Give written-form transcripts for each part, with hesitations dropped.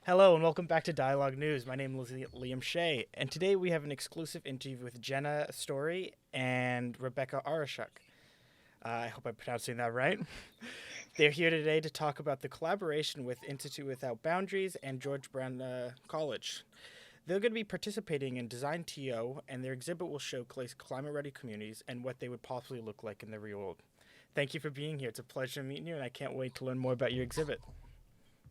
Hello and welcome back to Dialog News. My name is Liam Shea, and today we have an exclusive interview with Jenna Storey and Rebecca Arshawsky. I hope I'm pronouncing that right. They're here today to talk about the collaboration with Institute Without Boundaries and George Brown College. They're going to be participating in DesignTO, and their exhibit will showcase climate-ready communities and what they would possibly look like in the real world. Thank you for being here. It's a pleasure meeting you, and I can't wait to learn more about your exhibit.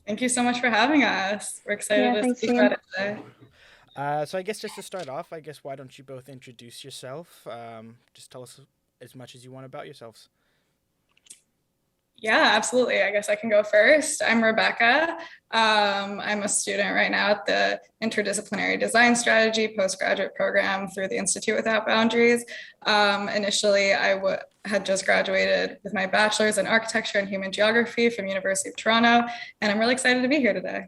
Thank you so much for having us. We're excited to Thanks, speak Liam. about it today. So I guess just to start off, why don't you both introduce yourself? Just tell us as much as you want about yourselves. Yeah, absolutely. I guess I can go first. I'm Rebecca. I'm a student right now at the Interdisciplinary Design Strategy postgraduate program through the Institute Without Boundaries. Initially, I had just graduated with my bachelor's in architecture and human geography from University of Toronto, and I'm really excited to be here today.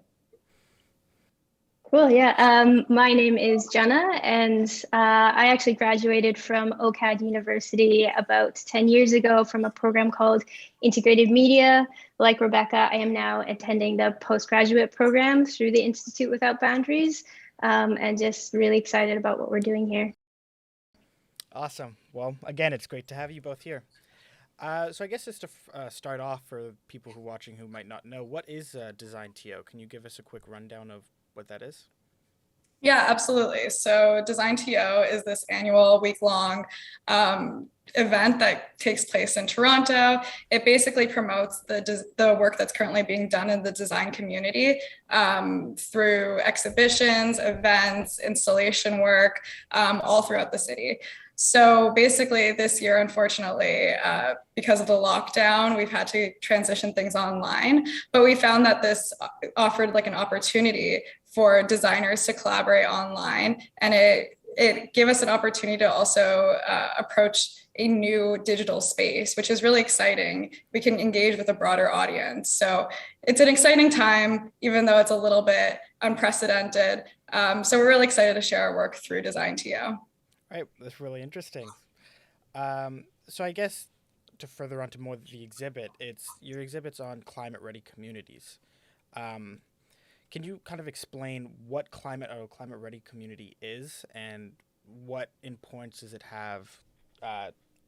Cool. Yeah. My name is Jenna, and I actually graduated from OCAD University about 10 years ago from a program called Integrated Media. Like Rebecca, I am now attending the postgraduate program through the Institute Without Boundaries, and just really excited about what we're doing here. Awesome. Well, again, it's great to have you both here. So I guess just to start off, for people who are watching who might not know, what is DesignTO? Can you give us a quick rundown of what that is? Yeah, absolutely. So DesignTO is this annual week-long event that takes place in Toronto. It basically promotes the work that's currently being done in the design community through exhibitions, events, installation work, all throughout the city. So basically this year, unfortunately, because of the lockdown, we've had to transition things online, but we found that this offered like an opportunity for designers to collaborate online, and it gave us an opportunity to also approach a new digital space, which is really exciting. We can engage with a broader audience. So it's an exciting time, even though it's a little bit unprecedented. So we're really excited to share our work through DesignTO. Right, that's really interesting. So I guess to further on to more of the exhibit, your exhibit's on climate-ready communities. Can you kind of explain what climate-ready community is, and what importance does it have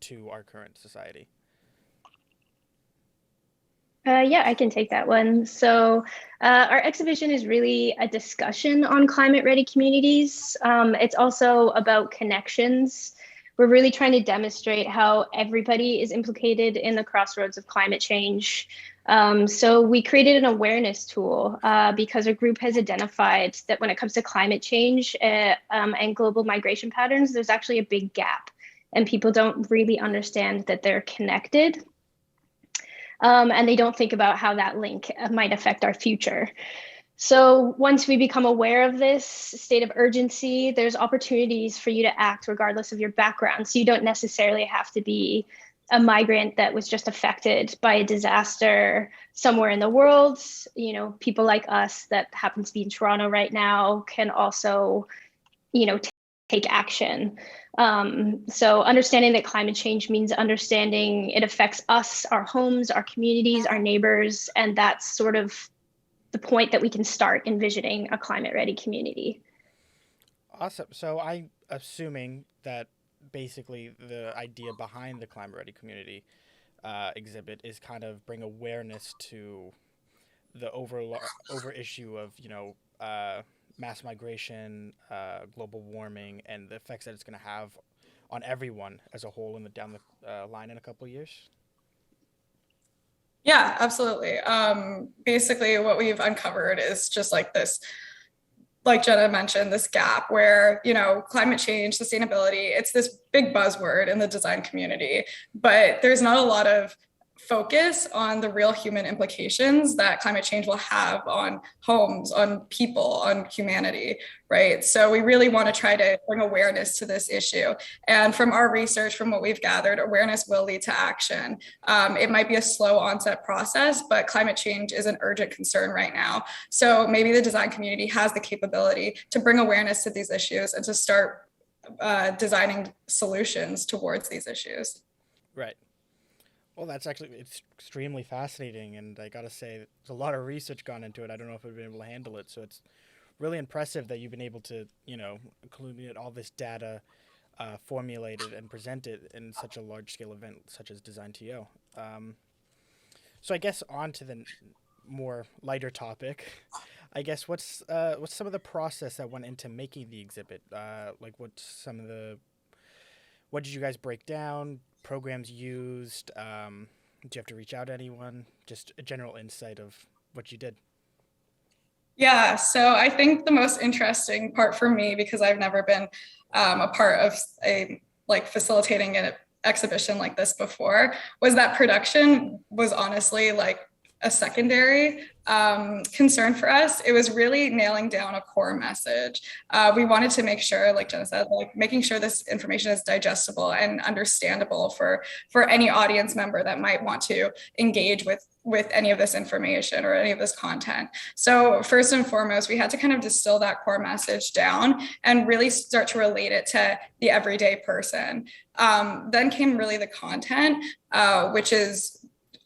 to our current society? Yeah, I can take that one. So our exhibition is really a discussion on climate-ready communities. It's also about connections. We're really trying to demonstrate how everybody is implicated in the crossroads of climate change. So we created an awareness tool because our group has identified that when it comes to climate change and global migration patterns, there's actually a big gap, and people don't really understand that they're connected. And they don't think about how that link might affect our future. So once we become aware of this state of urgency, there's opportunities for you to act regardless of your background. So you don't necessarily have to be a migrant that was just affected by a disaster somewhere in the world. You know, people like us that happen to be in Toronto right now can also, take action. So understanding that climate change means understanding it affects us, our homes, our communities, our neighbors, and that's sort of the point that we can start envisioning a climate-ready community. Awesome. So I'm assuming that basically the idea behind the climate-ready community exhibit is kind of bring awareness to the over issue of mass migration, global warming, and the effects that it's going to have on everyone as a whole down the line in a couple of years? Yeah, absolutely. Basically, what we've uncovered is just like this, like Jenna mentioned, this gap where, climate change, sustainability, it's this big buzzword in the design community, but there's not a lot of focus on the real human implications that climate change will have on homes, on people, on humanity, right? So we really want to try to bring awareness to this issue. And from our research, from what we've gathered, awareness will lead to action. It might be a slow onset process, but climate change is an urgent concern right now. So maybe the design community has the capability to bring awareness to these issues and to start designing solutions towards these issues. Right. Well, that's actually, it's extremely fascinating, and I gotta say, there's a lot of research gone into it. I don't know if I've been able to handle it, so it's really impressive that you've been able to, include all this data, formulate it and present it in such a large-scale event such as DesignTO. So I guess on to the more lighter topic. I guess what's some of the process that went into making the exhibit? What did you guys break down? Programs used? Do you have to reach out to anyone? Just a general insight of what you did. Yeah, so I think the most interesting part for me, because I've never been a part of facilitating an exhibition like this before, was that production was honestly like a secondary concern for us. It was really nailing down a core message. We wanted to make sure, like Jenna said, making sure this information is digestible and understandable for any audience member that might want to engage with any of this information or any of this content. So first and foremost, we had to kind of distill that core message down and really start to relate it to the everyday person. Then came really the content, which is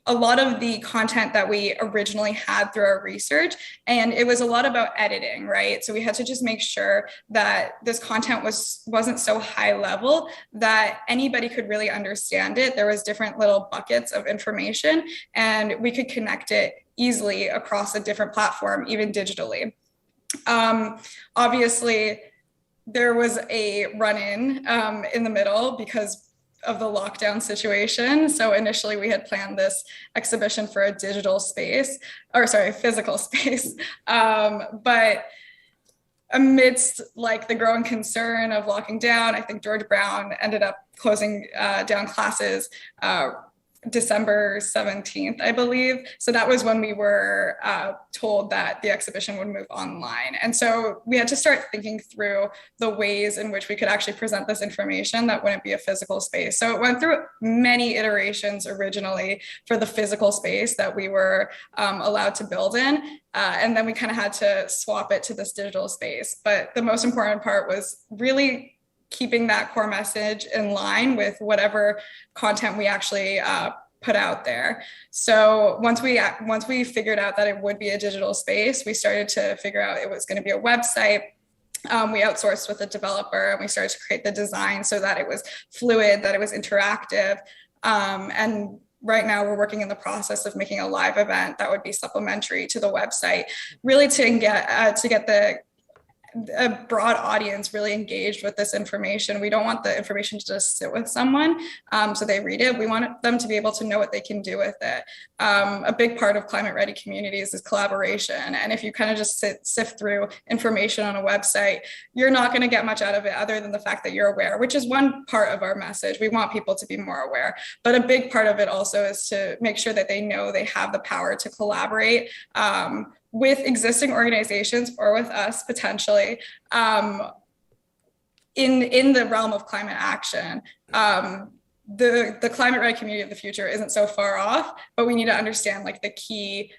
a lot of the content that we originally had through our research. And it was a lot about editing, right? So we had to just make sure that this content wasn't so high level that anybody could really understand it. There was different little buckets of information and we could connect it easily across a different platform, even digitally. Obviously, there was a run-in in the middle because of the lockdown situation. So initially we had planned this exhibition for a physical space. But amidst the growing concern of locking down, I think George Brown ended up closing down classes December 17th, I believe. So that was when we were told that the exhibition would move online. And so we had to start thinking through the ways in which we could actually present this information that wouldn't be a physical space. So it went through many iterations originally for the physical space that we were allowed to build in. And then we kind of had to swap it to this digital space. But the most important part was really keeping that core message in line with whatever content we actually put out there. So once we figured out that it would be a digital space, we started to figure out it was going to be a website. We outsourced with a developer and we started to create the design so that it was fluid, that it was interactive. And right now we're working in the process of making a live event that would be supplementary to the website, really to get a broad audience really engaged with this information. We don't want the information to just sit with someone so they read it. We want them to be able to know what they can do with it. A big part of climate ready communities is collaboration. And if you kind of just sift through information on a website, you're not going to get much out of it other than the fact that you're aware, which is one part of our message. We want people to be more aware. But a big part of it also is to make sure that they know they have the power to collaborate with existing organizations or with us potentially in the realm of climate action. The climate ready community of the future isn't so far off, but we need to understand the key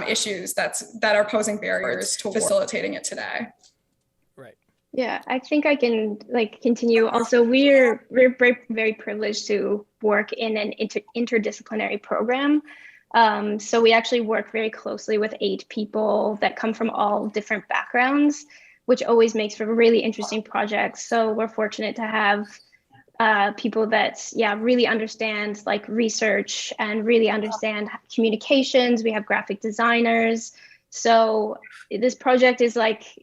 issues that are posing barriers to facilitating it today. Right. Yeah, I think I can continue. Also, we're very, very privileged to work in an interdisciplinary program. So we actually work very closely with 8 people that come from all different backgrounds, which always makes for really interesting projects. So we're fortunate to have people that, really understand research and really understand communications. We have graphic designers. So this project is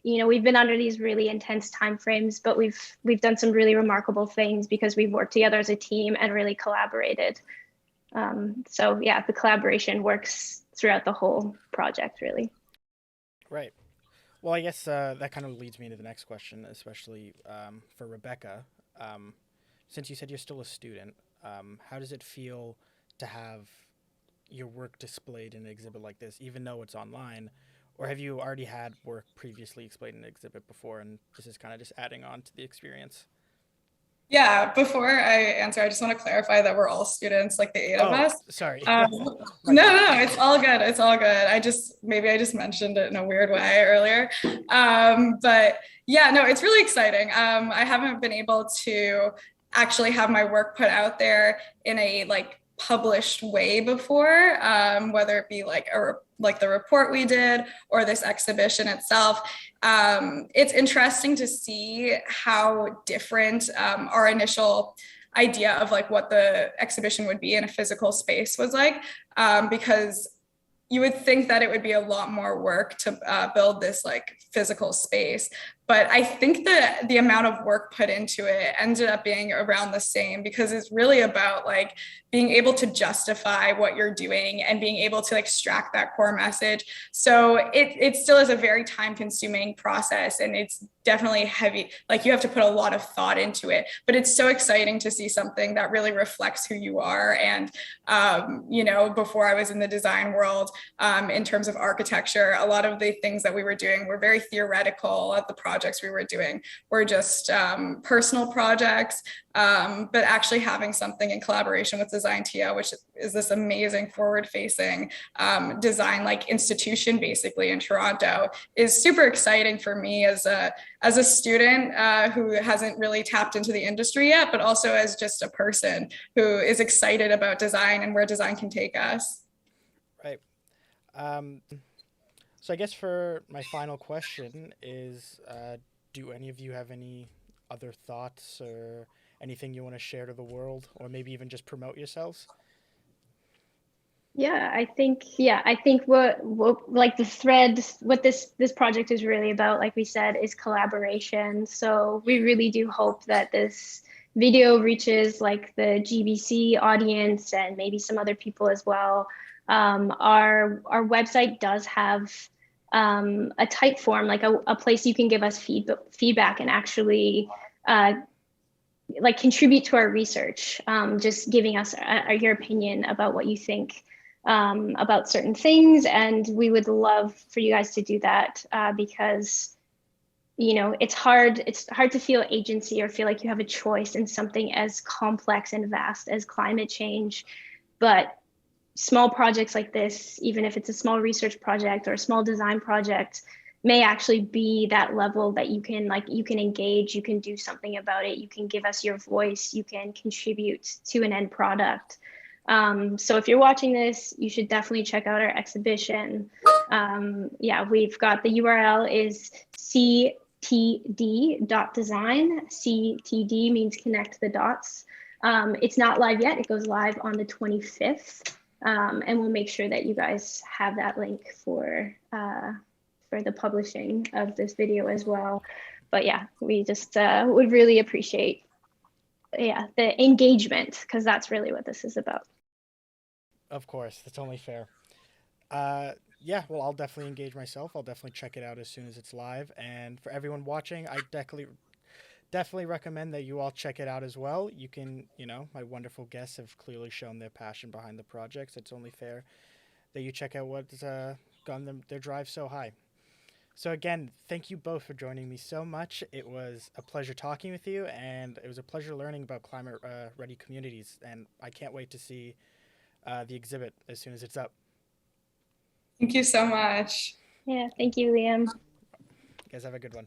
we've been under these really intense timeframes, but we've done some really remarkable things because we've worked together as a team and really collaborated. The collaboration works throughout the whole project, really. Right. Well, I guess that kind of leads me to the next question, especially for Rebecca. Since you said you're still a student, how does it feel to have your work displayed in an exhibit like this, even though it's online? Or have you already had work previously displayed in an exhibit before, and this is kind of just adding on to the experience? Yeah, before I answer, I just want to clarify that we're all students, the 8 of us. Sorry. No, it's all good. It's all good. Maybe I just mentioned it in a weird way earlier. But yeah, no, it's really exciting. I haven't been able to actually have my work put out there in a published way before, whether it be like the report we did or this exhibition itself. It's interesting to see how different our initial idea of like what the exhibition would be in a physical space was like, because you would think that it would be a lot more work to build this like physical space. But I think that the amount of work put into it ended up being around the same, because it's really about like being able to justify what you're doing and being able to extract that core message. So it still is a very time consuming process, and it's definitely heavy. Like you have to put a lot of thought into it, but it's so exciting to see something that really reflects who you are. And, you know, before I was in the design world, in terms of architecture, a lot of the things that we were doing were very theoretical. Of the projects we were doing were just personal projects, but actually having something in collaboration with DesignTO, which is this amazing forward-facing design like institution basically in Toronto, is super exciting for me as a student who hasn't really tapped into the industry yet, but also as just a person who is excited about design and where design can take us. Right. So I guess for my final question is, do any of you have any other thoughts or anything you want to share to the world, or maybe even just promote yourselves? I think what like the thread, what this project is really about, like we said, is collaboration. So we really do hope that this video reaches like the GBC audience and maybe some other people as well. Our website does have a type form, like a place you can give us feedback and actually like contribute to our research, just giving us your opinion about what you think about certain things. And we would love for you guys to do that, because you know, it's hard to feel agency or feel like you have a choice in something as complex and vast as climate change. But small projects like this, even if it's a small research project or a small design project, may actually be that level that you can engage, you can do something about it, you can give us your voice, you can contribute to an end product. So if you're watching this, you should definitely check out our exhibition. We've got the URL is CTD.Design. CTD means connect the dots. It's not live yet. It goes live on the 25th. And we'll make sure that you guys have that link for the publishing of this video as well. But yeah, we just would really appreciate the engagement, because that's really what this is about. Of course, that's only fair. Well, I'll definitely engage myself. I'll definitely check it out as soon as it's live. And for everyone watching, I definitely recommend that you all check it out as well. You can, my wonderful guests have clearly shown their passion behind the projects. It's only fair that you check out what's gotten their drive so high. So again, thank you both for joining me so much. It was a pleasure talking with you, and it was a pleasure learning about climate-ready communities. And I can't wait to see the exhibit as soon as it's up. Thank you so much. Yeah, thank you, Liam. You guys have a good one.